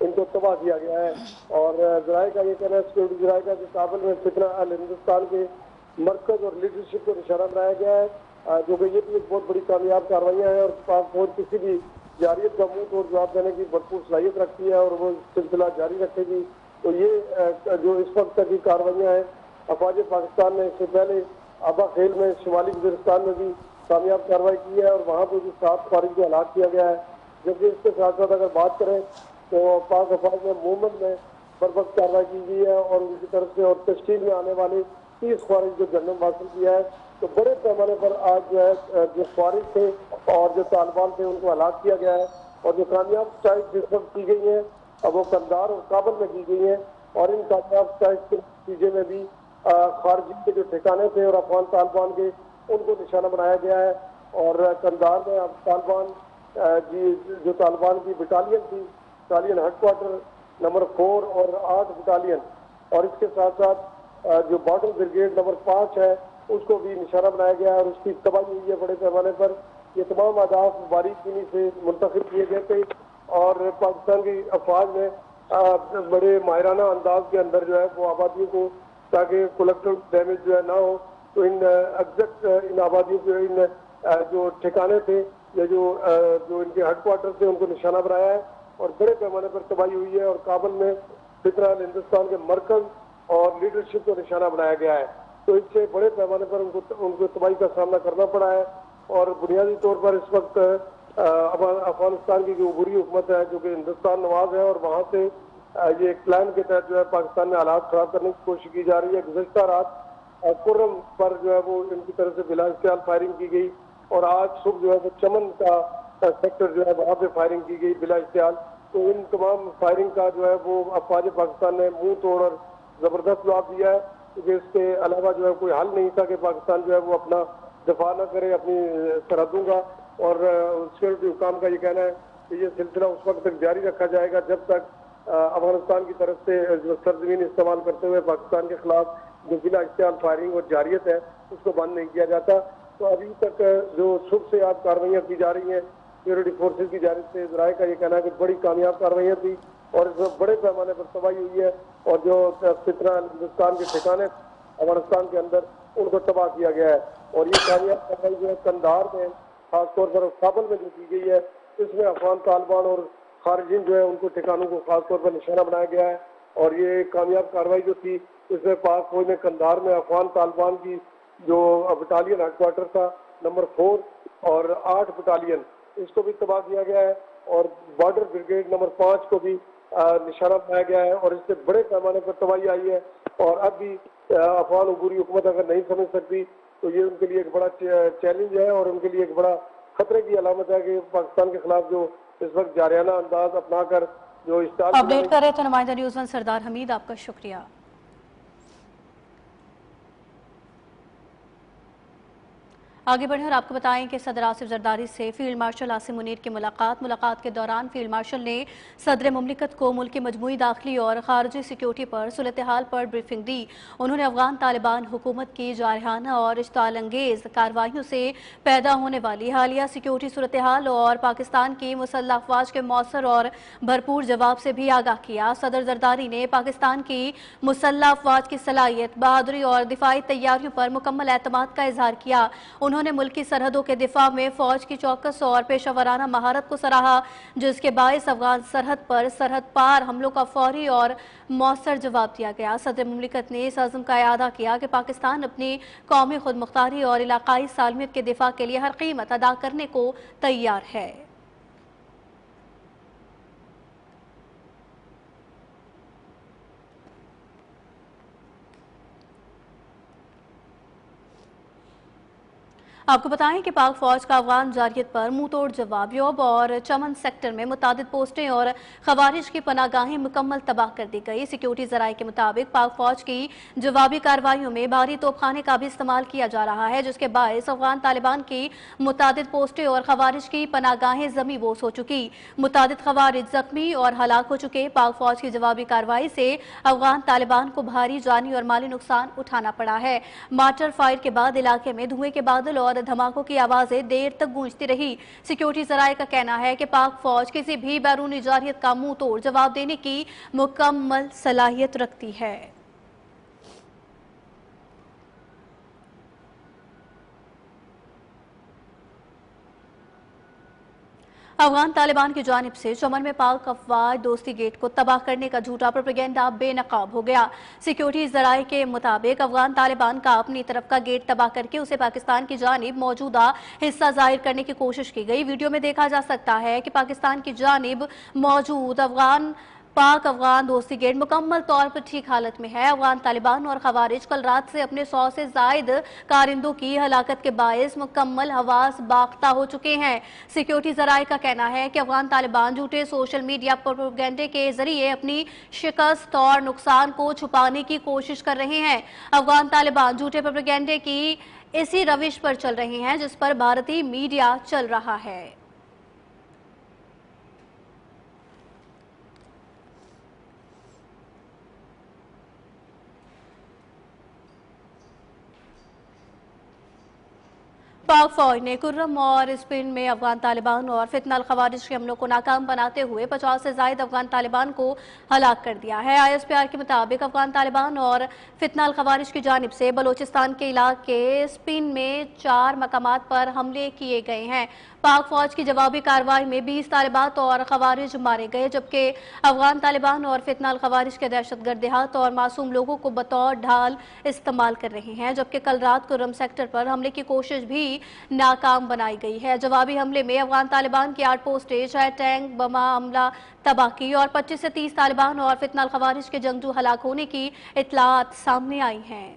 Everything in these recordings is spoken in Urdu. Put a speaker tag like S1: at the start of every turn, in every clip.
S1: ان کو تباہ کیا گیا ہے. اور ذرائع کا یہ کہنا ہے، سیکورٹی ذرائع کا، کہ کابل میں فتنہ ہندوستان کے مرکز اور لیڈرشپ کو نشانہ بنایا گیا ہے، جو کہ یہ بھی ایک بہت بڑی کامیاب کاروائیاں ہیں. اور پاک فوج کسی بھی جارحیت کا منہ توڑ جواب دینے کی بھرپور صلاحیت رکھتی ہے اور وہ سلسلہ جاری رکھے گی. تو یہ جو اس وقت تک کی کاروائیاں ہیں، افواج پاکستان نے اس سے پہلے آبا خیل میں شمالی وزیرستان میں بھی کامیاب کارروائی کی ہے اور وہاں پہ بھی 7 فارغ کو ہلاک کیا گیا ہے. جبکہ اس کے ساتھ ساتھ اگر بات کریں تو پاک افواج میں مومن میں بروقت کارروائی کی گئی ہے اور ان کی طرف سے اور تشکیل میں آنے والے 30 فارغ کو جنم حاصل کیا ہے. تو بڑے پیمانے پر آج جو ہے جو فارغ تھے اور جو طالبان تھے ان کو ہلاک کیا گیا ہے. اور جو کامیاب اسٹرائک جس وقت کی گئی ہیں اب وہ قندھار اور کابل میں کی گئی ہیں، اور ان کامیاب اسٹرائک کے نتیجے میں بھی خارجی کے جو ٹھکانے تھے اور افغان طالبان کے ان کو نشانہ بنایا گیا ہے. اور قندھار میں اب طالبان جو طالبان کی بٹالین تھی، بٹالین ہیڈ کوارٹر نمبر 4 اور 8 بٹالین، اور اس کے ساتھ ساتھ جو بارڈر بریگیڈ نمبر 5 ہے اس کو بھی نشانہ بنایا گیا ہے اور اس کی تباہی ہوئی ہے بڑے پیمانے پر. یہ تمام اہداف باریک بینی سے منتخب کیے گئے تھے اور پاکستان کی افواج نے بڑے ماہرانہ انداز کے اندر جو ہے وہ آبادیوں کو، تاکہ کولیکٹیو ڈیمیج جو ہے نہ ہو، تو ان ایگزیکٹ ان آبادیوں کے ان جو ٹھکانے تھے یا جو ان کے ہیڈ کوارٹر تھے ان کو نشانہ بنایا ہے اور بڑے پیمانے پر تباہی ہوئی ہے. اور کابل میں فتنہ ہندوستان کے مرکز اور لیڈرشپ کو نشانہ بنایا گیا ہے. تو اس سے بڑے پیمانے پر ان کو تباہی کا سامنا کرنا پڑا ہے. اور بنیادی طور پر اس وقت افغانستان کی جو عبوری حکومت ہے جو کہ ہندوستان نواز ہے، اور وہاں سے یہ ایک پلان کے تحت جو ہے پاکستان میں حالات خراب کرنے کی کوشش کی جا رہی ہے. گزشتہ رات کرم پر جو ہے وہ ان کی طرف سے بلا اختیار فائرنگ کی گئی اور آج صبح جو ہے وہ چمن کا سیکٹر جو ہے وہاں پہ فائرنگ کی گئی بلا اختیار. تو ان تمام فائرنگ کا جو ہے وہ افواج پاکستان نے منہ توڑ اور زبردست جواب دیا ہے، کیونکہ اس کے علاوہ جو ہے کوئی حل نہیں تھا کہ پاکستان جو ہے وہ اپنا دفاع نہ کرے اپنی سرحدوں کا. اور سیکورٹی حکام کا یہ کہنا ہے کہ یہ سلسلہ اس وقت تک جاری رکھا جائے گا جب تک افغانستان کی طرف سے جو سرزمین استعمال کرتے ہوئے پاکستان کے خلاف جو بلا اختیار فائرنگ اور جارحیت ہے اس کو بند نہیں کیا جاتا. تو ابھی تک جو صبح سے آپ کارروائیاں کی جا رہی ہیں سیکورٹی فورسز کی جانب سے، ذرائع کا یہ کہنا ہے کہ بڑی کامیاب کارروائیاں تھی اور اس میں بڑے پیمانے پر تباہی ہوئی ہے اور جو فتنہ ہندوستان کے ٹھکانے افغانستان کے اندر ان کو تباہ کیا گیا ہے. اور یہ کامیاب کارروائی جو ہے قندھار میں خاص طور پر کابل میں جو کی گئی ہے اس میں افغان طالبان اور خارجین جو ہے ان کو ٹھکانوں کو خاص طور پر نشانہ بنایا گیا ہے. اور یہ کامیاب کارروائی جو تھی اس میں پاک فوج نے قندھار میں افغان طالبان کی جو بٹالین ہیڈ کوارٹر تھا نمبر 4 اور 8 بٹالین اس کو بھی تباہ کیا گیا ہے اور بارڈر بریگیڈ نمبر 5 کو بھی نشانہ بنایا گیا ہے. اور اس سے بڑے پیمانے پر تباہی آئی ہے. اور اب بھی افغان عبوری حکومت اگر نہیں سمجھ سکتی تو یہ ان کے لیے ایک بڑا چیلنج ہے اور ان کے لیے ایک بڑا خطرے کی علامت ہے کہ پاکستان کے خلاف جو اس وقت جارحانہ انداز اپنا کر جو اشتعال
S2: اپڈیٹ کر رہے تھے نمائندہ نیوز ون سردار حمید، آپ کا شکریہ. آگے بڑھیں اور آپ کو بتائیں کہ صدر آصف زرداری سے فیلڈ مارشل عاصم منیر کی ملاقات کے دوران فیلڈ مارشل نے صدر مملکت کو ملک کی مجموعی داخلی اور خارجی سیکیورٹی پر صورتحال پر بریفنگ دی. انہوں نے افغان طالبان حکومت کی جارحانہ اور اشتعال انگیز کارروائیوں سے پیدا ہونے والی حالیہ سیکیورٹی صورتحال اور پاکستان کی مسلح افواج کے مؤثر اور بھرپور جواب سے بھی آگاہ کیا. صدر زرداری نے پاکستان کی مسلح افواج کی صلاحیت، بہادری اور دفاعی تیاریوں پر مکمل اعتماد کا اظہار کیا. انہوں نے ملکی سرحدوں کے دفاع میں فوج کی چوکس اور پیشہ ورانہ مہارت کو سراہا، جس کے باعث افغان سرحد پر سرحد پار حملوں کا فوری اور مؤثر جواب دیا گیا. صدر مملکت نے اس عزم کا اعادہ کیا کہ پاکستان اپنی قومی خود مختاری اور علاقائی سالمیت کے دفاع کے لیے ہر قیمت ادا کرنے کو تیار ہے. آپ کو بتائیں کہ پاک فوج کا افغان جارحیت پر منہ توڑ جواب. یوب اور چمن سیکٹر میں متعدد پوسٹیں اور خوارج کی پناہ گاہیں مکمل تباہ کر دی گئی. سیکیورٹی ذرائع کے مطابق پاک فوج کی جوابی کارروائیوں میں بھاری توپ خانے کا بھی استعمال کیا جا رہا ہے، جس کے باعث افغان طالبان کی متعدد پوسٹیں اور خوارج کی پناہ گاہیں زمیں بوس ہو چکی. متعدد خوارج زخمی اور ہلاک ہو چکے. پاک فوج کی جوابی کارروائی سے افغان طالبان کو بھاری جانی اور مالی نقصان اٹھانا پڑا ہے. مارٹر فائر کے بعد علاقے میں دھوئیں کے بادل اور متعدد دھماکوں کی آوازیں دیر تک گونجتی رہی۔ سیکیورٹی ذرائع کا کہنا ہے کہ پاک فوج کسی بھی بیرونی جارحیت کا منہ توڑ جواب دینے کی مکمل صلاحیت رکھتی ہے۔ افغان طالبان کی جانب سے چمن میں پاک افواج دوستی گیٹ کو تباہ کرنے کا جھوٹا پروپیگنڈا بے نقاب ہو گیا۔ سیکیورٹی ذرائع کے مطابق افغان طالبان کا اپنی طرف کا گیٹ تباہ کر کے اسے پاکستان کی جانب موجودہ حصہ ظاہر کرنے کی کوشش کی گئی۔ ویڈیو میں دیکھا جا سکتا ہے کہ پاکستان کی جانب موجود پاک افغان دوستی گیٹ مکمل طور پر ٹھیک حالت میں ہے۔ افغان طالبان اور خوارج کل رات سے اپنے 100 سے زائد کارندوں کی ہلاکت کے باعث مکمل حواس باختہ ہو چکے ہیں۔ سیکیورٹی ذرائع کا کہنا ہے کہ افغان طالبان جھوٹے سوشل میڈیا پروپیگنڈے کے ذریعے اپنی شکست اور نقصان کو چھپانے کی کوشش کر رہے ہیں۔ افغان طالبان جھوٹے پروپیگنڈے کی اسی روش پر چل رہے ہیں جس پر بھارتی میڈیا چل رہا ہے۔ پاک فوج نے کرم اور اسپین میں افغان طالبان اور فتنہ الخوارج کے حملوں کو ناکام بناتے ہوئے 50 سے زائد افغان طالبان کو ہلاک کر دیا ہے۔ ISPR کے مطابق افغان طالبان اور فتنہ الخوارج کی جانب سے بلوچستان کے علاقے اسپین میں 4 مقامات پر حملے کیے گئے ہیں۔ پاک فوج کی جوابی کارروائی میں 20 طالبات اور خوارج مارے گئے، جبکہ افغان طالبان اور فتنہ الخوارج کے دہشت گرد دیہات اور معصوم لوگوں کو بطور ڈھال استعمال کر رہے ہیں، جبکہ کل رات کرم سیکٹر پر حملے کی کوشش بھی ناکام بنائی گئی ہے۔ جوابی حملے میں افغان طالبان کی 8 پوسٹیں، 6 ٹینک بمہ عملہ تباہ کی اور 25 سے 30 طالبان اور فتنہ الخوارج کے جنگجو ہلاک ہونے کی اطلاعات سامنے آئی ہیں۔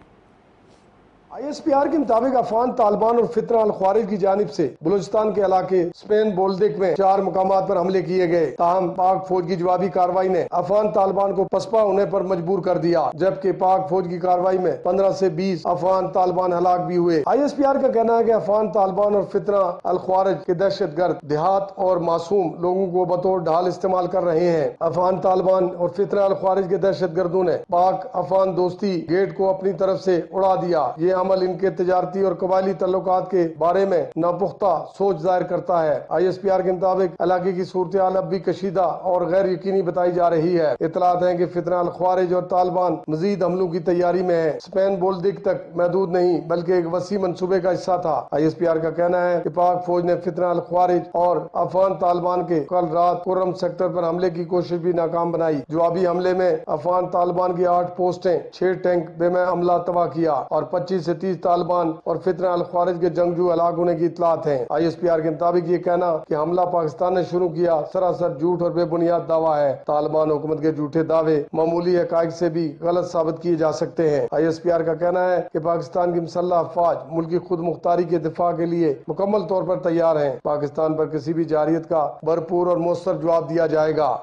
S3: ISPR کے مطابق افغان طالبان اور فتنہ الخوارج کی جانب سے بلوچستان کے علاقے اسپین بولدک میں 4 مقامات پر حملے کیے گئے، تاہم پاک فوج کی جوابی کارروائی نے افغان طالبان کو پسپا ہونے پر مجبور کر دیا، جبکہ پاک فوج کی کارروائی میں 15 سے 20 افغان طالبان ہلاک بھی ہوئے۔ ISPR کا کہنا ہے کہ افغان طالبان اور فتنہ الخوارج کے دہشت گرد دیہات اور معصوم لوگوں کو بطور ڈھال استعمال کر رہے ہیں۔ افغان طالبان اور فتنہ الخوارج کے دہشت گردوں نے پاک افغان دوستی گیٹ کو اپنی طرف سے اڑا دیا۔ یہ عمل ان کے تجارتی اور قبائلی تعلقات کے بارے میں ناپختہ سوچ ظاہر کرتا ہے۔ ISPR کے مطابق علاقے کی صورتحال اب بھی کشیدہ اور غیر یقینی بتائی جا رہی ہے۔ اطلاعات ہیں کہ فتنہ الخوارج اور طالبان مزید حملوں کی تیاری میں ہے۔ اسپین بولدک تک محدود نہیں بلکہ ایک وسیع منصوبے کا حصہ تھا۔ ISPR کا کہنا ہے کہ پاک فوج نے فتنہ الخوارج اور افغان طالبان کے کل رات کرم سیکٹر پر حملے کی کوشش بھی ناکام بنائی۔ جوابی حملے میں افغان طالبان کی 8 پوسٹیں، 6 ٹینک بمہ عملہ تباہ کیا اور 25 سے 30 طالبان اور فتنہ الخوارج کے جنگجو ہلاک ہونے کی اطلاعات ہیں۔ ISPR کے مطابق یہ کہنا کہ حملہ پاکستان نے شروع کیا سراسر جھوٹ اور بے بنیاد دعویٰ ہے۔ طالبان حکومت کے جھوٹے دعوے معمولی حقائق سے بھی غلط ثابت کیے جا سکتے ہیں۔ ISPR کا کہنا ہے کہ پاکستان کی مسلح افواج ملکی خود مختاری کے دفاع کے لیے مکمل طور پر تیار ہیں۔ پاکستان پر کسی بھی جارحیت کا بھرپور اور مؤثر جواب دیا جائے گا۔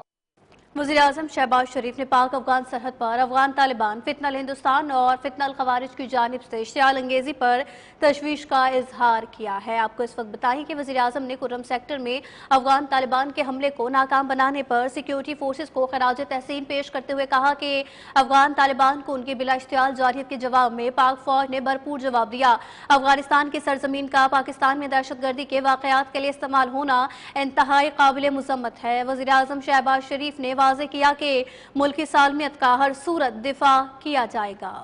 S2: وزیراعظم شہباز شریف نے پاک افغان سرحد پر افغان طالبان، فتنہ ہندوستان اور فتنہ الخوارج کی جانب سے اشتعال انگیزی پر تشویش کا اظہار کیا ہے۔ آپ کو اس وقت بتائیں کہ وزیراعظم نے کرم سیکٹر میں افغان طالبان کے حملے کو ناکام بنانے پر سیکیورٹی فورسز کو خراج تحسین پیش کرتے ہوئے کہا کہ افغان طالبان کو ان کی بلا اشتعال جارحیت کے جواب میں پاک فوج نے بھرپور جواب دیا۔ افغانستان کی سرزمین کا پاکستان میں دہشت گردی کے واقعات کے لیے استعمال ہونا انتہائی قابل مذمت ہے۔ وزیراعظم شہباز شریف نے واضح کیا کہ ملک کی سالمیت کا ہر صورت دفاع کیا جائے گا۔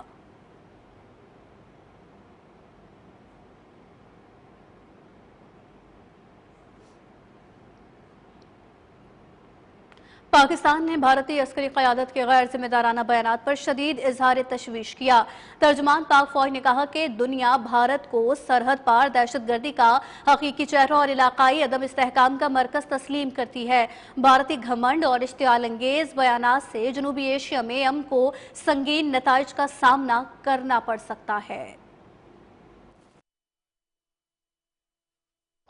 S2: پاکستان نے بھارتی عسکری قیادت کے غیر ذمہ دارانہ بیانات پر شدید اظہار تشویش کیا۔ ترجمان پاک فوج نے کہا کہ دنیا بھارت کو سرحد پار دہشت گردی کا حقیقی چہرہ اور علاقائی عدم استحکام کا مرکز تسلیم کرتی ہے۔ بھارتی گھمنڈ اور اشتعال انگیز بیانات سے جنوبی ایشیا میں امن کو سنگین نتائج کا سامنا کرنا پڑ سکتا ہے۔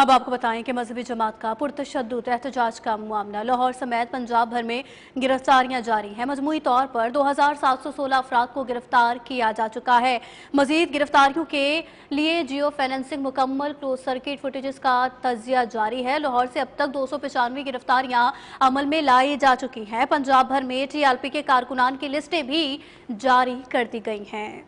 S2: اب آپ کو بتائیں کہ مذہبی جماعت کا پرتشدد احتجاج کا معاملہ لاہور سمیت پنجاب بھر میں گرفتاریاں جاری ہیں۔ مجموعی طور پر 2716 افراد کو گرفتار کیا جا چکا ہے۔ مزید گرفتاریوں کے لیے جیو فیننسنگ مکمل کلوز سرکٹ فوٹیجز کا تجزیہ جاری ہے۔ لاہور سے اب تک 295 گرفتاریاں عمل میں لائی جا چکی ہیں۔ پنجاب بھر میں ٹی ایل پی کے کارکنان کی لسٹیں بھی جاری کر دی گئی ہیں۔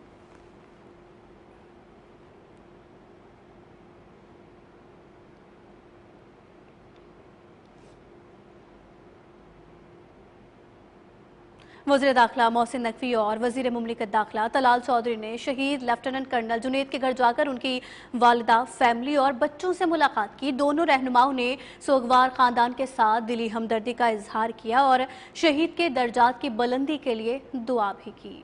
S2: وزیر داخلہ محسن نقوی اور وزیر مملکت داخلہ طلال چودھری نے شہید لیفٹیننٹ کرنل جنید کے گھر جا کر ان کی والدہ، فیملی اور بچوں سے ملاقات کی۔ دونوں رہنماؤں نے سوگوار خاندان کے ساتھ دلی ہمدردی کا اظہار کیا اور شہید کے درجات کی بلندی کے لیے دعا بھی کی۔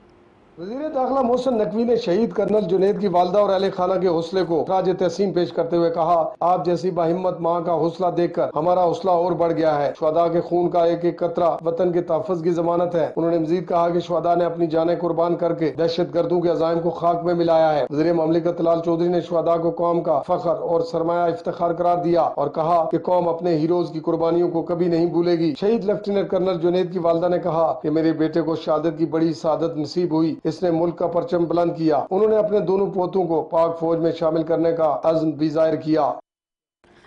S3: وزیر داخلہ محسن نقوی نے شہید کرنل جنید کی والدہ اور اہل خانہ کے حوصلے کو خراج تحسین پیش کرتے ہوئے کہا، آپ جیسی باہمت ماں کا حوصلہ دیکھ کر ہمارا حوصلہ اور بڑھ گیا ہے۔ شہداء کے خون کا ایک ایک قطرہ وطن کے تحفظ کی ضمانت ہے۔ انہوں نے مزید کہا کہ شہداء نے اپنی جانیں قربان کر کے دہشت گردوں کے عزائم کو خاک میں ملایا ہے۔ وزیر مملکت طلال چودھری نے شہداء کو قوم کا فخر اور سرمایہ افتخار قرار دیا اور کہا کہ قوم اپنے ہیروز کی قربانیوں کو کبھی نہیں بھولے گی۔ شہید لیفٹیننٹ کرنل جنید کی والدہ نے کہا کہ میرے بیٹے کو شہادت کی بڑی سعادت نصیب ہوئی، اس نے ملک کا پرچم بلند کیا۔ انہوں نے اپنے دونوں پوتوں کو پاک فوج میں شامل کرنے کا عزم بھی ظاہر کیا۔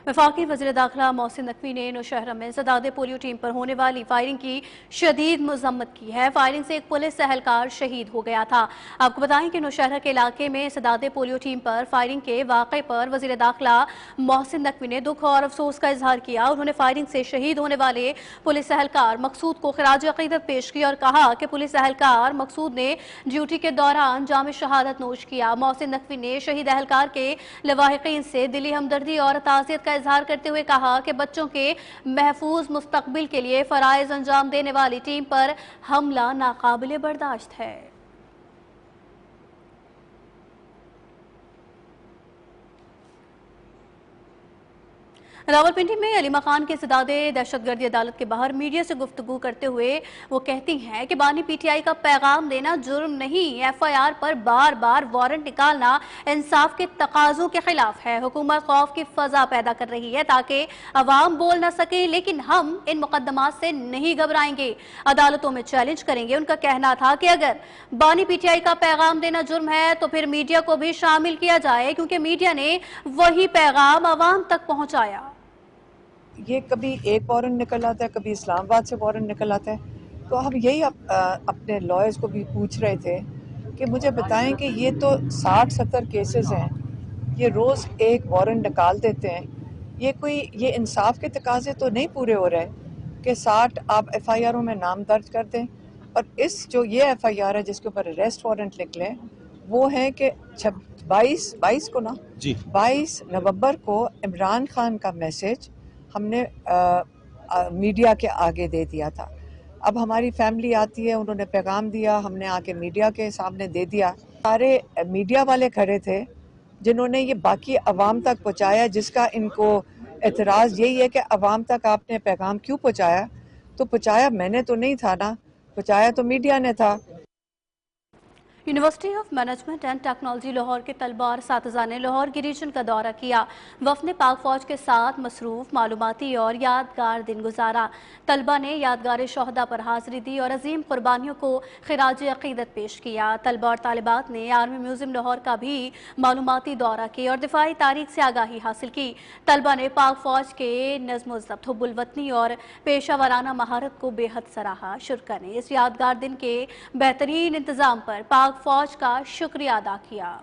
S2: وفاقی وزیر داخلہ محسن نقوی نے نوشہرہ میں زداد پولیو ٹیم پر ہونے والی فائرنگ کی شدید مذمت کی ہے۔ فائرنگ سے ایک پولیس اہلکار شہید ہو گیا تھا۔ آپ کو بتائیں کہ نوشہرہ کے علاقے میں زداد پولیو ٹیم پر فائرنگ کے واقعے پر وزیر داخلہ محسن نقوی نے دکھ اور افسوس کا اظہار کیا۔ انہوں نے فائرنگ سے شہید ہونے والے پولیس اہلکار مقصود کو خراج عقیدت پیش کی اور کہا کہ پولیس اہلکار مقصود نے ڈیوٹی کے دوران جام شہادت نوش کیا۔ محسن نقوی نے شہید اہلکار کے لواحقین سے دلی ہمدردی اور تعزیت کا اظہار کرتے ہوئے کہا کہ بچوں کے محفوظ مستقبل کے لیے فرائض انجام دینے والی ٹیم پر حملہ ناقابل برداشت ہے۔ راولپنڈی میں علیمہ خان کے سدادے دہشت گردی عدالت کے باہر میڈیا سے گفتگو کرتے ہوئے وہ کہتی ہیں کہ بانی پی ٹی آئی کا پیغام دینا جرم نہیں، ایف آئی آر پر بار بار وارنٹ نکالنا انصاف کے تقاضوں کے خلاف ہے۔ حکومت خوف کی فضا پیدا کر رہی ہے تاکہ عوام بول نہ سکے، لیکن ہم ان مقدمات سے نہیں گھبرائیں گے، عدالتوں میں چیلنج کریں گے۔ ان کا کہنا تھا کہ اگر بانی پی ٹی آئی کا پیغام دینا جرم ہے تو پھر میڈیا کو بھی شامل کیا جائے، کیونکہ میڈیا نے وہی پیغام عوام تک پہنچایا۔
S4: یہ کبھی ایک وارنٹ نکل آتا ہے، کبھی اسلام آباد سے وارنٹ نکل آتا ہے، تو ہم یہی اپنے لائرز کو بھی پوچھ رہے تھے کہ مجھے بتائیں کہ یہ تو 60-70 کیسز ہیں، یہ روز ایک وارنٹ نکال دیتے ہیں، یہ انصاف کے تقاضے تو نہیں پورے ہو رہے کہ 60 آپ ایف آئی آروں میں نام درج کر دیں، اور جو یہ ایف آئی آر ہے جس کے اوپر اریسٹ وارنٹ نکلے وہ ہے کہ 22 کو نا 22 نومبر کو عمران خان کا میسج ہم نے میڈیا کے آگے دے دیا تھا۔ اب ہماری فیملی آتی ہے، انہوں نے پیغام دیا، ہم نے آ کے میڈیا کے سامنے دے دیا۔ سارے میڈیا والے کھڑے تھے جنہوں نے یہ باقی عوام تک پہنچایا، جس کا ان کو اعتراض یہی ہے کہ عوام تک آپ نے پیغام کیوں پہنچایا؟ تو پہنچایا میں نے تو نہیں تھا نا، پہنچایا تو میڈیا نے تھا۔
S2: University of management and technology Lahore کے طلباء اور اساتذہ نے لاہور کی ریجن کا دورہ کیا۔ وفد نے پاک فوج کے ساتھ مصروف، معلوماتی اور یادگار دن گزارا۔ طلباء نے یادگار شہداء پر حاضری دی اور عظیم قربانیوں کو خراج عقیدت پیش کیا۔ طلباء اور طالبات نے آرمی میوزیم لاہور کا بھی معلوماتی دورہ کیا اور دفاعی تاریخ سے آگاہی حاصل کی۔ طلباء نے پاک فوج کے نظم و ضبط، حب الوطنی اور پیشہ ورانہ مہارت کو بے حد سراہا۔ شرکا نے اس یادگار دن کے بہترین انتظام پر پاک فوج کا شکریہ ادا کیا۔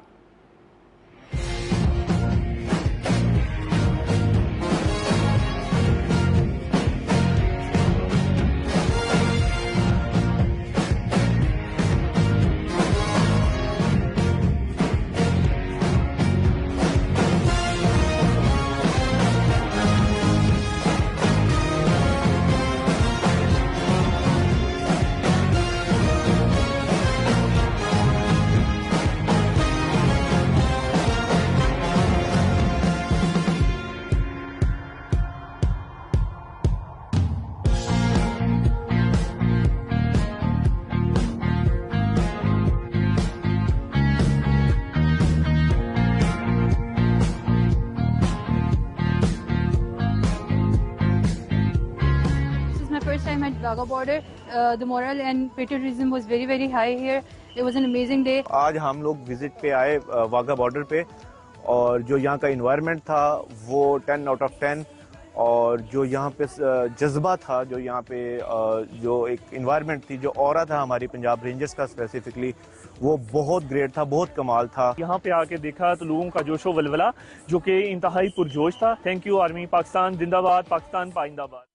S5: Wagah border. The moral and patriotism was very, very high here. It was an amazing day.
S6: آج ہم لوگ وزٹ پہ آئے واگا بارڈر پہ، اور جو یہاں کا انوائرمنٹ تھا وہ 10 آؤٹ آف 10، اور جو یہاں پہ جذبہ تھا، جو یہاں پہ جو ایک انوائرمنٹ تھی، جو اورا تھا ہماری پنجاب رینجرز کا اسپیسیفکلی، وہ بہت گریٹ تھا، بہت کمال تھا.
S7: یہاں پہ آ کے دیکھا تو لوگوں کا جوش و ولولہ جو کہ انتہائی پرجوش تھا. تھینک یو آرمی پاکستان زندہ باد، پاکستان پائندہ باد.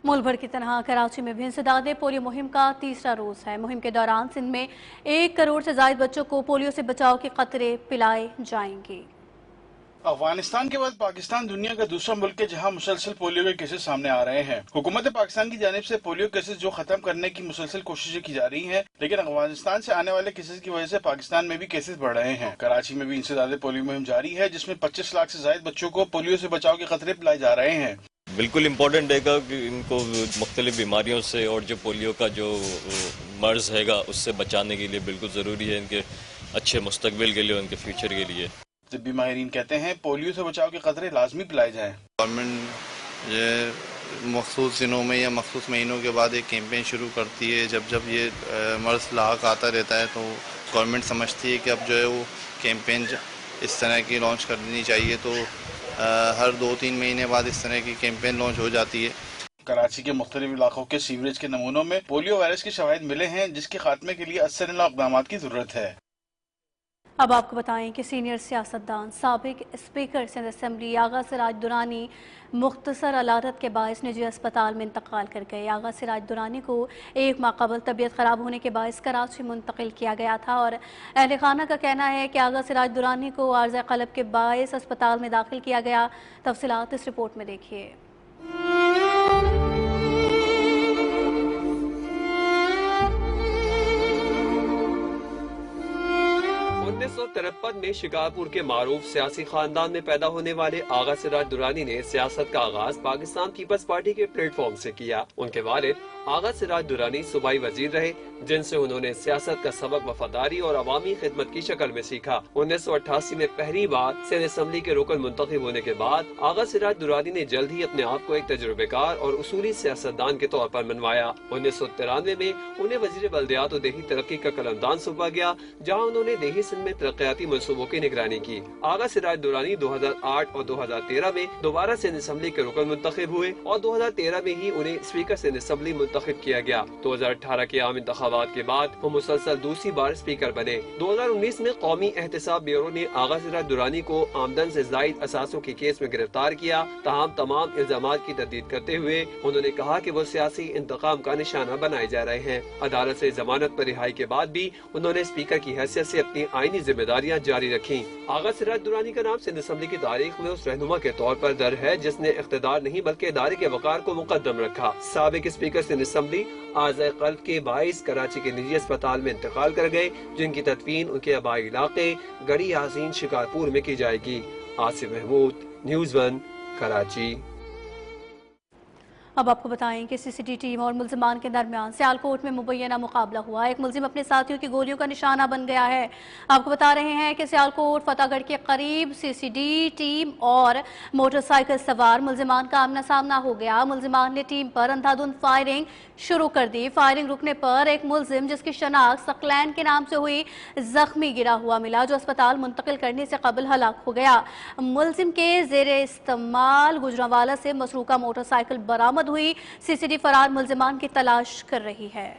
S2: ملک بھر کی طرح کراچی میں بھی انسداد پولیو مہم کا تیسرا روز ہے. مہم کے دوران سندھ میں 1 کروڑ سے زائد بچوں کو پولیو سے بچاؤ کے قطرے پلائے جائیں گے.
S8: افغانستان کے بعد پاکستان دنیا کا دوسرا ملک ہے جہاں مسلسل پولیو کے کیسز سامنے آ رہے ہیں. حکومت پاکستان کی جانب سے پولیو کیسز جو ختم کرنے کی مسلسل کوششیں کی جا رہی ہیں، لیکن افغانستان سے آنے والے کیسز کی وجہ سے پاکستان میں بھی کیسز بڑھ رہے ہیں. کراچی میں بھی انسداد پولیو مہم جاری ہے، جس میں 25 لاکھ سے زائد بچوں کو پولیو سے بچاؤ کے قطرے پلائے جا رہے ہیں.
S9: بالکل امپورٹنٹ ہے گا کہ ان کو مختلف بیماریوں سے اور جو پولیو کا جو مرض ہے گا اس سے بچانے کے لیے بالکل ضروری ہے، ان کے اچھے مستقبل کے لیے، ان کے فیوچر کے لیے.
S8: طبی ماہرین کہتے ہیں پولیو سے بچاؤ کے قطرے لازمی پلائے جائیں.
S10: گورنمنٹ یہ مخصوص دنوں میں یا مخصوص مہینوں کے بعد ایک کیمپین شروع کرتی ہے. جب یہ مرض لاحق آتا رہتا ہے تو گورنمنٹ سمجھتی ہے کہ اب جو ہے وہ کیمپین اس طرح کی لانچ کر دینی چاہیے، تو ہر 2-3 مہینے بعد اس طرح کی کیمپین لانچ ہو جاتی ہے.
S8: کراچی کے مختلف علاقوں کے سیوریج کے نمونوں میں پولیو وائرس کے شواہد ملے ہیں، جس کے خاتمے کے لیے اثر اقدامات کی ضرورت ہے.
S2: اب آپ کو بتائیں کہ سینئر سیاستدان سابق اسپیکر سندھ اسمبلی آغا سراج درانی مختصر علادت کے باعث نجی اسپتال میں انتقال کر گئے. آغا سراج درانی کو 1 ماہ قبل طبیعت خراب ہونے کے باعث کراچی منتقل کیا گیا تھا، اور اہل خانہ کا کہنا ہے کہ آغا سراج درانی کو عارضہ قلب کے باعث اسپتال میں داخل کیا گیا. تفصیلات اس رپورٹ میں دیکھیے.
S11: 1953 میں شکارپور کے معروف سیاسی خاندان میں پیدا ہونے والے آغا سراج درانی نے سیاست کا آغاز پاکستان پیپلز پارٹی کے پلیٹ فارم سے کیا. ان کے والد آغا سراج درانی صوبائی وزیر رہے، جن سے انہوں نے سیاست کا سبق وفاداری اور عوامی خدمت کی شکل میں سیکھا. 1988 میں پہلی بار سندھ اسمبلی کے رکن منتخب ہونے کے بعد آغا سراج درانی نے جلد ہی اپنے آپ کو ایک تجربے کار اور اصولی سیاستدان کے طور پر منوایا. 1993 میں انہیں وزیر بلدیات و دیہی ترقی کا قلمدان سونپا گیا، جہاں انہوں نے دیہی سندھ میں ترقیاتی منصوبوں کی نگرانی کی. آغا سراج درانی 2008 اور 2013 میں دوبارہ سندھ اسمبلی کے رکن منتخب ہوئے، اور 2013 میں ہی انہیں اسپیکر سندھ اسمبلی منتخب کیا گیا. 2018 کے عام انتخابات کے بعد وہ مسلسل دوسری بار اسپیکر بنے. 2019 میں قومی احتساب بیورو نے آغا سراج درانی کو آمدن سے زائد اثاثوں کے کیس میں گرفتار کیا. تاہم تمام الزامات کی تردید کرتے ہوئے انہوں نے کہا کہ وہ سیاسی انتقام کا نشانہ بنائے جا رہے ہیں. عدالت سے ضمانت پر رہائی کے بعد بھی انہوں نے اسپیکر کی حیثیت سے اپنی آئینی ذمہ داریاں جاری رکھیں. آغا سراج درانی کا نام سندھ اسمبلی کی تاریخ میں اس رہنما کے طور پر درج ہے جس نے اقتدار نہیں بلکہ ادارے کے وقار کو مقدم رکھا. سابق اسپیکر سندھ اسمبلی عارضہ قلب کے باعث کراچی کے نجی اسپتال میں انتقال کر گئے، جن کی تدفین ان کے آبائی علاقے گڑھی حسین شکارپور میں کی جائے گی. آصف محمود، نیوز 1، کراچی.
S2: اب آپ کو بتائیں کہ سی سی ٹی ٹیم اور ملزمان کے درمیان سیالکوٹ میں مبینہ مقابلہ ہوا. ایک ملزم اپنے ساتھیوں کی گولیوں کا نشانہ بن گیا ہے. آپ کو بتا رہے ہیں کہ سیالکوٹ فتح گڑھ کے قریب سی سی ڈی ٹیم اور موٹر سائیکل سوار ملزمان کا آمنا سامنا ہو گیا. ملزمان نے ٹیم پر اندھا دھند فائرنگ شروع کر دی. فائرنگ رکنے پر ایک ملزم جس کی شناخت ثقلین کے نام سے ہوئی زخمی گرا ہوا ملا، جو اسپتال منتقل کرنے سے قبل ہلاک ہو گیا. ملزم کے زیر استعمال گجرانوالہ سے مسروقہ موٹر سائیکل برآمد ہوئی. سی سی ڈی فرار ملزمان کی تلاش کر رہی ہے.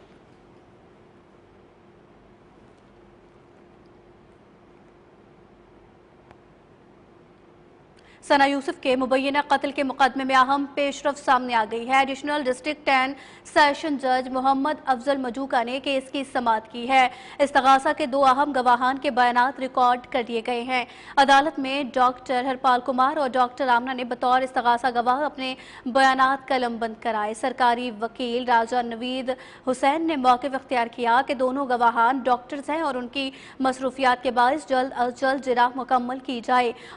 S2: ثنا یوسف کے مبینہ قتل کے مقدمے میں اہم پیش رفت سامنے آ گئی ہے. ایڈیشنل ڈسٹرکٹ 10 سیشن جج محمد افضل مجوکا نے کیس کی سماعت کی ہے. استغاثہ کے 2 اہم گواہان کے بیانات ریکارڈ کر دیے گئے ہیں. عدالت میں ڈاکٹر ہرپال کمار اور ڈاکٹر آمنہ نے بطور استغاثہ گواہ اپنے بیانات قلم بند کرائے. سرکاری وکیل راجہ نوید حسین نے موقف اختیار کیا کہ دونوں گواہان ڈاکٹرز ہیں اور ان کی مصروفیات کے باعث جلد از جلد جرح مکمل کی جائے.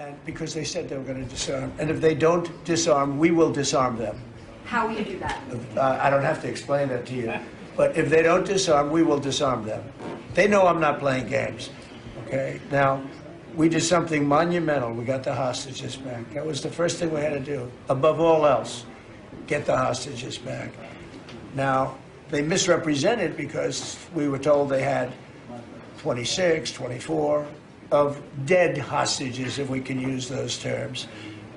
S12: And because they said they were going to disarm, and if they don't disarm, we will disarm them.
S13: How will you do that?
S12: I don't have to explain that to you, but if they don't disarm, we will disarm them. They know I'm not playing games. Okay, now we did something monumental. We got the hostages back. That was the first thing we had to do. Above all else, get the hostages back. Now, they misrepresented because we were told they had 26, 24 of dead hostages, if we can use those terms.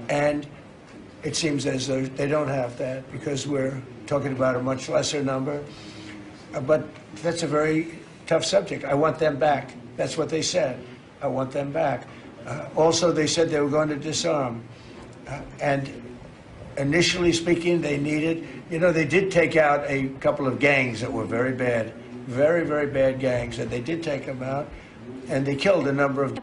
S12: And it seems as though they don't have that because we're talking about a much lesser number. But that's a very tough subject. I want them back. That's what they said. I want them back. Also, they said they were going to disarm. And initially speaking, they needed, they did take out a couple of gangs that were very bad, very, very bad gangs, and they did take them out. And they killed a number of...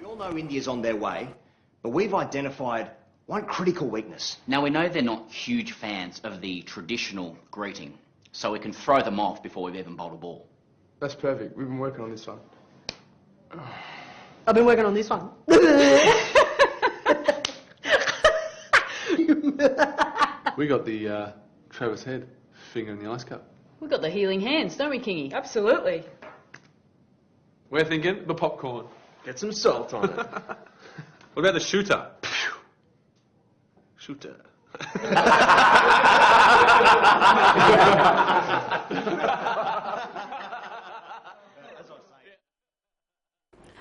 S14: We all know India's on their way, but we've identified one critical weakness.
S15: Now we know they're not huge fans of the traditional greeting.
S13: so we can throw them off before we've even bowled a ball.
S15: That's perfect. We've been working on this one.
S16: I've been working on this one.
S15: We got the Travis Head finger in the ice cup.
S16: We've got the healing hands, don't we, Kingy? Absolutely.
S15: We're thinking the popcorn.
S17: Get some salt on it.
S15: What about the shooter? Shooter.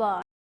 S2: 1।